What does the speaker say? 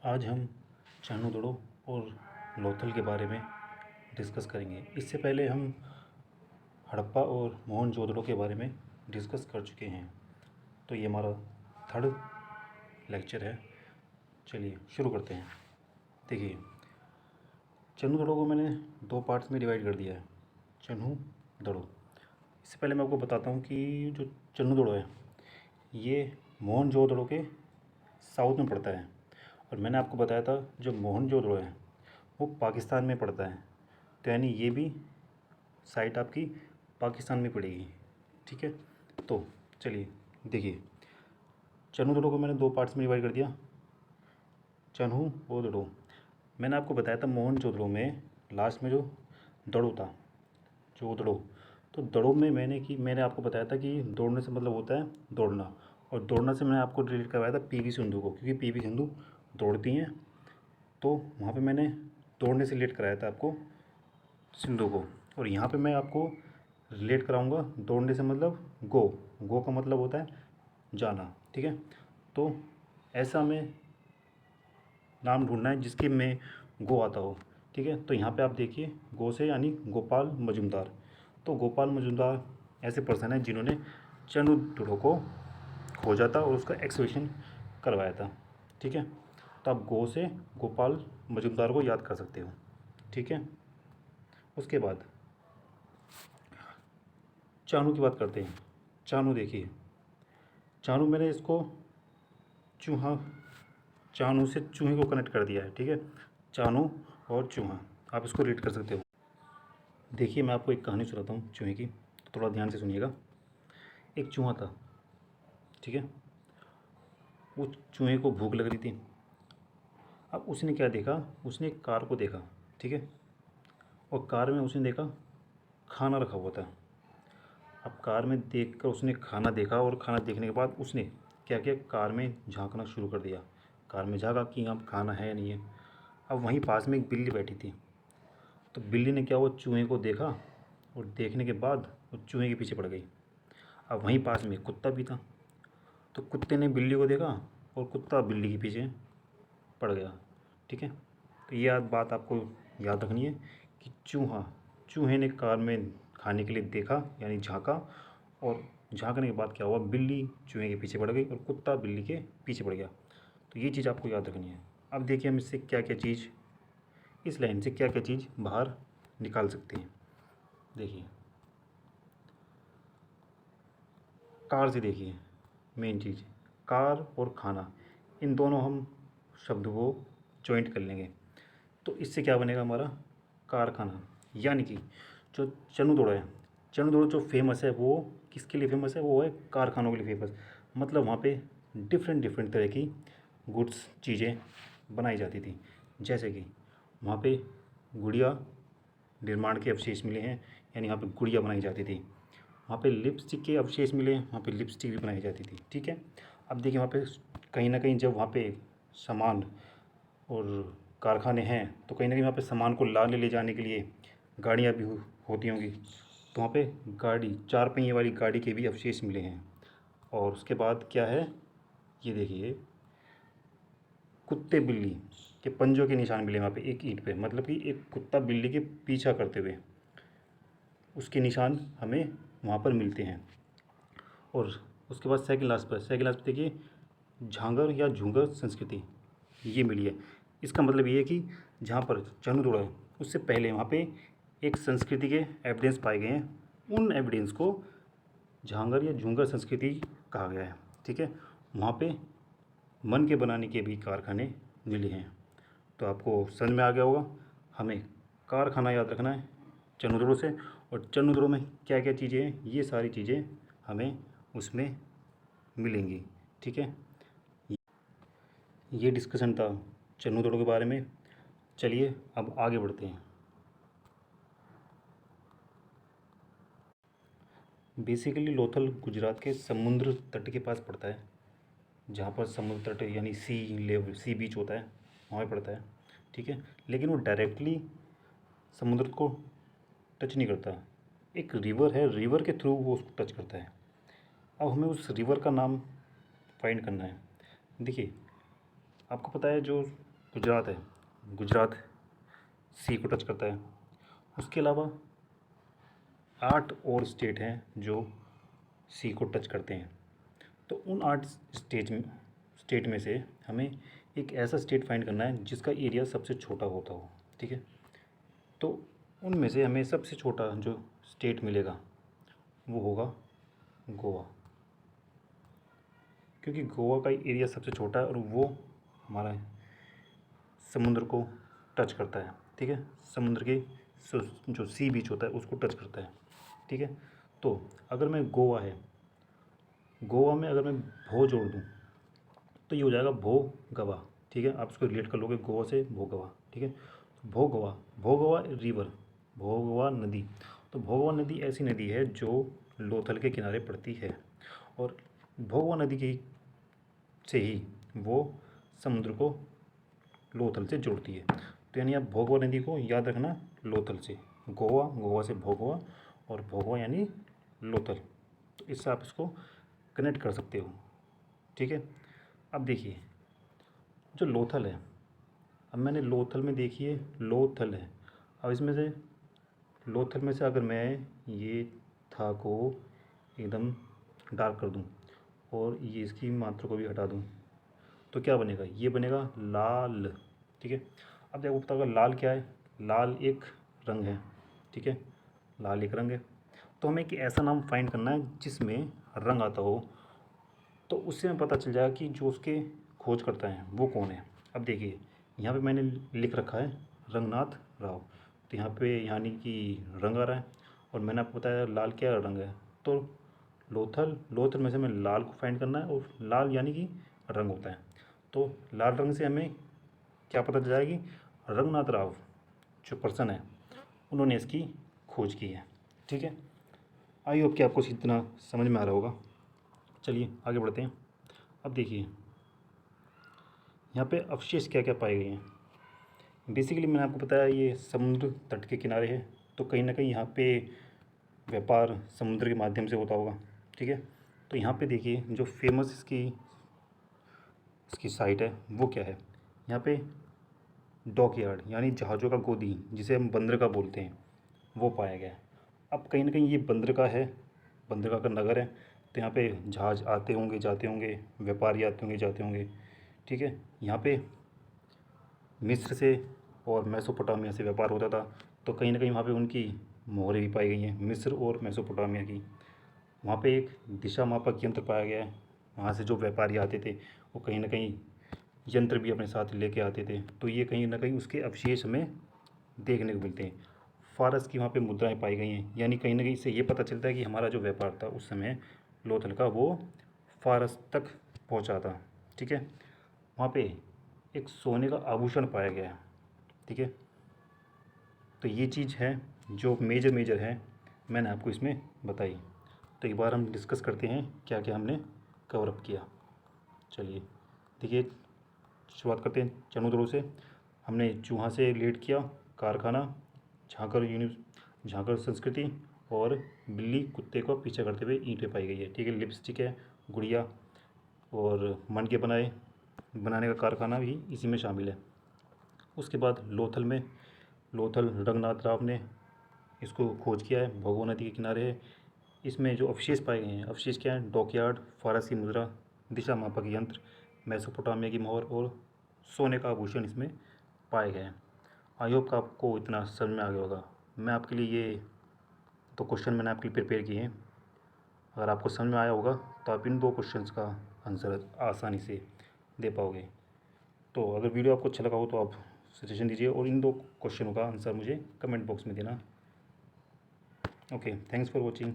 आज हम चानू और लोथल के बारे में डिस्कस करेंगे। इससे पहले हम हड़प्पा और मोहनजोदड़ो के बारे में डिस्कस कर चुके हैं, तो ये हमारा थर्ड लेक्चर है। चलिए शुरू करते हैं। देखिए, चन्नू दड़ो को मैंने दो पार्ट्स में डिवाइड कर दिया है, चन्नू दड़ो। इससे पहले मैं आपको बताता हूँ कि जो चन्नू दड़ो है ये मोहनजोदड़ो के साउथ में पड़ता है, और मैंने आपको बताया था जो मोहनजोदड़ो है वो पाकिस्तान में पड़ता है, तो यानी ये भी साइट आपकी पाकिस्तान में पड़ेगी। ठीक है, तो चलिए देखिए, चन्नू दड़ो को मैंने दो पार्ट्स में डिवाइड कर दिया, चन्हू और दड़ो। मैंने आपको बताया था मोहनजोदड़ो में लास्ट में जो दड़ो था, जो दड़ो, तो दड़ो में मैंने आपको बताया था कि दौड़ने से मतलब होता है दौड़ना, और दौड़ना से मैंने आपको रिलेट करवाया था पीवी सिंधु को, क्योंकि पीवी सिंधु दौड़ती हैं, तो वहाँ पे मैंने दौड़ने से रिलेट कराया था आपको सिंधु को। और यहाँ पे मैं आपको रिलेट कराऊंगा दौड़ने से मतलब गो का मतलब होता है जाना। ठीक है, तो ऐसा हमें नाम ढूंढना है जिसके में गो आता हो। ठीक है, तो यहाँ पे आप देखिए गो से यानी गोपाल मजुमदार। तो गोपाल मजुमदार ऐसे पर्सन है जिन्होंने चन्नू दड़ो को खोजा था और उसका एक्सकवेशन करवाया था। ठीक है, तो आप गो से गोपाल मजुमदार को याद कर सकते हो। ठीक है, उसके बाद चानू की बात करते हैं। चानू देखिए, चानू मैंने इसको चूहा, चानू से चूहे को कनेक्ट कर दिया है। ठीक है, चानू और चूहा आप इसको रीड कर सकते हो। देखिए, मैं आपको एक कहानी सुनाता हूँ चूहे की, तो थोड़ा ध्यान से सुनिएगा। एक चूहा था, ठीक है, वो चूहे को भूख लग रही थी। अब उसने क्या देखा, उसने एक कार को देखा। ठीक है, और कार में उसने देखा खाना रखा हुआ था। अब कार में देख कर उसने खाना देखा, और खाना देखने के बाद उसने क्या किया, कार में झांकना शुरू कर दिया। कार में झाँका कि यहाँ खाना है या नहीं है। अब वहीं पास में एक बिल्ली बैठी थी, तो बिल्ली ने क्या हुआ, चूहे को देखा, और देखने के बाद वो चूहे के पीछे पड़ गई। अब वहीं पास में कुत्ता भी था, तो कुत्ते ने बिल्ली को देखा और कुत्ता बिल्ली के पीछे पड़ गया। ठीक है, तो ये बात आपको याद रखनी है कि चूहे ने कार में खाने के लिए देखा यानी झाँका, और झाँकने के बाद क्या हुआ, बिल्ली चूहे के पीछे पड़ गई और कुत्ता बिल्ली के पीछे पड़ गया। तो ये चीज़ आपको याद रखनी है। अब देखिए हम इससे क्या क्या चीज़, इस लाइन से क्या क्या चीज़ बाहर निकाल सकते हैं। देखिए, कार से देखिए, मेन चीज़ कार और खाना, इन दोनों हम शब्द को जॉइंट कर लेंगे, तो इससे क्या बनेगा हमारा कारखाना। यानी कि जो चन्नू दड़ो है, चन्नू दड़ो जो फेमस है वो किसके लिए फेमस है, वो है कारखानों के लिए फेमस। मतलब वहाँ पे डिफरेंट डिफरेंट तरह की गुड्स चीज़ें बनाई जाती थी। जैसे कि वहाँ पे गुड़िया निर्माण के अवशेष मिले हैं, यानी यहाँ पे गुड़िया बनाई जाती थी। वहाँ पे लिपस्टिक के अवशेष मिले हैं, वहाँ पे लिपस्टिक भी बनाई जाती थी। ठीक है, अब देखिए वहाँ पे कहीं ना कहीं जब वहाँ पे सामान और कारखाने हैं, तो कहीं ना कहीं वहाँ पे सामान को लाने ले जाने के लिए गाड़ियाँ भी होती होंगी, तो वहाँ पे गाड़ी, चार पहिए वाली गाड़ी के भी अवशेष मिले हैं। और उसके बाद क्या है, ये देखिए कुत्ते बिल्ली के पंजों के निशान मिले वहाँ पे एक ईंट पे, मतलब कि एक कुत्ता बिल्ली के पीछा करते हुए उसके निशान हमें वहाँ पर मिलते हैं। और उसके बाद सेकंड लास्ट पर देखिए झांगर या झूंगर संस्कृति ये मिली है। इसका मतलब ये है कि जहाँ पर चन्नू दड़ो है उससे पहले वहाँ पे एक संस्कृति के एविडेंस पाए गए हैं, उन एविडेंस को झांगर या झूंगर संस्कृति कहा गया है। ठीक है, वहाँ पे मन के बनाने के भी कारखाने मिले हैं। तो आपको समझ में आ गया होगा, हमें कारखाना याद रखना है चन्नू दड़ो से, और चन्नू दड़ो में क्या क्या चीज़ें हैं ये सारी चीज़ें हमें उसमें मिलेंगी। ठीक है, ये डिस्कशन था चन्नू दड़ो के बारे में। चलिए अब आगे बढ़ते हैं। बेसिकली लोथल गुजरात के समुद्र तट के पास पड़ता है, जहाँ पर समुद्र तट यानी सी लेवल, सी बीच होता है, वहाँ पे पड़ता है। ठीक है, लेकिन वो डायरेक्टली समुद्र को टच नहीं करता, एक रिवर है, रिवर के थ्रू वो उसको टच करता है। अब हमें उस रिवर का नाम फाइंड करना है। देखिए, आपको पता है जो गुजरात है, गुजरात सी को टच करता है। उसके अलावा 8 और स्टेट हैं जो सी को टच करते हैं। तो उन 8 स्टेट में से हमें एक ऐसा स्टेट फाइंड करना है जिसका एरिया सबसे छोटा होता हो, ठीक है। तो उनमें से हमें सबसे छोटा जो स्टेट मिलेगा वो होगा गोवा, क्योंकि गोवा का एरिया सबसे छोटा है और वो हमारा समुद्र को टच करता है, ठीक है। समुद्र के जो सी बीच होता है उसको टच करता है, ठीक है। तो अगर मैं गोवा में अगर मैं भो जोड़ दूँ तो ये हो जाएगा भो गवा, ठीक है। आप इसको रिलेट कर लोगे गोवा से भो गवा, ठीक है। तो भो गवा रिवर, भो गवा नदी। तो भो गवा नदी ऐसी नदी है जो लोथल के किनारे पड़ती है और भो गवा नदी की से ही वो समुद्र को लोथल से जोड़ती है। तो यानी आप भोगवा नदी को याद रखना लोथल से, गोवा से भोगवा और भोगवा यानी लोथल। तो इससे आप इसको कनेक्ट कर सकते हो, ठीक है। अब देखिए जो लोथल है, अब मैंने लोथल में देखिए लोथल है, अब इसमें से लोथल में से अगर मैं ये था को एकदम डार्क कर दूं और ये इसकी मात्रा को भी हटा दूं तो क्या बनेगा, ये बनेगा लाल, ठीक है। अब देखो पता होगा लाल क्या है, लाल एक रंग है, ठीक है। लाल एक रंग है। तो हमें एक ऐसा नाम फाइंड करना है जिसमें रंग आता हो, तो उससे हमें पता चल जाएगा कि जो उसके खोज करता है वो कौन है। अब देखिए यहाँ पे मैंने लिख रखा है रंगनाथ राव, तो यहाँ पे यानी कि रंग आ रहा है और मैंने आपको बताया लाल क्या रंग है। तो लोथल में से हमें लाल को फाइंड करना है और लाल यानी कि रंग होता है। तो लाल रंग से हमें क्या पता चल जाएगी, रंगनाथ राव जो पर्सन है उन्होंने इसकी खोज की है, ठीक है। आई होप कि आपको इतना समझ में आ रहा होगा। चलिए आगे बढ़ते हैं। अब देखिए यहाँ पे अवशेष क्या क्या पाए गए हैं। बेसिकली मैंने आपको बताया ये समुद्र तट के किनारे है, तो कहीं ना कहीं यहाँ पे व्यापार समुद्र के माध्यम से होता होगा, ठीक है। तो यहाँ पे देखिए जो फेमस इसकी साइट है वो क्या है, यहाँ पे डॉक यार्ड यानी जहाज़ों का गोदी जिसे हम बंदरगाह बोलते हैं वो पाया गया है। अब कहीं ना कहीं ये बंदरगाह है, बंदरगाह का नगर है, तो यहाँ पे जहाज़ आते होंगे जाते होंगे, व्यापारी आते होंगे जाते होंगे, ठीक है। यहाँ पे मिस्र से और मेसोपोटामिया से व्यापार होता था, तो कहीं ना कहीं वहाँ पे उनकी मोहरें भी पाई गई हैं मिस्र और मेसोपोटामिया की। वहाँ पे एक दिशा मापक यंत्र पाया गया है, वहाँ से जो व्यापारी आते थे वो कहीं ना कहीं यंत्र भी अपने साथ लेके आते थे, तो ये कहीं ना कहीं उसके अवशेष हमें देखने को मिलते हैं। फारस की वहाँ पे मुद्राएं पाई गई हैं, यानी कहीं ना कहीं इससे ये पता चलता है कि हमारा जो व्यापार था उस समय लोथल का वो फारस तक पहुँचा था, ठीक है। वहाँ पे एक सोने का आभूषण पाया गया है, ठीक है। तो ये चीज़ है जो मेजर है मैंने आपको इसमें बताई। तो एक बार हम डिस्कस करते हैं क्या क्या हमने कवर अप किया। चलिए देखिए शुरुआत करते हैं चनोदड़ों से। हमने चूहा से रिलेट किया, कारखाना, झांकर संस्कृति और बिल्ली कुत्ते को पीछा करते हुए ईंटें पाई गई है, ठीक है। लिपस्टिक है, गुड़िया और मन के बनाने का कारखाना भी इसी में शामिल है। उसके बाद लोथल रंगनाथ राव ने इसको खोज किया है, भोगवा नदी के किनारे है। इसमें जो अवशेष पाए गए हैं, अवशेष क्या है, डॉकयार्ड, फारसी मुद्रा, दिशा मापक यंत्र, मेसोपोटामिया की मोहर और सोने का आभूषण इसमें पाए गए हैं। आई होप का आपको इतना समझ में आ गया होगा। मैं आपके लिए ये तो क्वेश्चन मैंने आपके लिए प्रिपेयर किए हैं, अगर आपको समझ में आया होगा तो आप इन 2 क्वेश्चंस का आंसर आसानी से दे पाओगे। तो अगर वीडियो आपको अच्छा लगा हो तो आप सजेशन दीजिए और इन 2 क्वेश्चनों का आंसर मुझे कमेंट बॉक्स में देना। Okay, thanks for watching.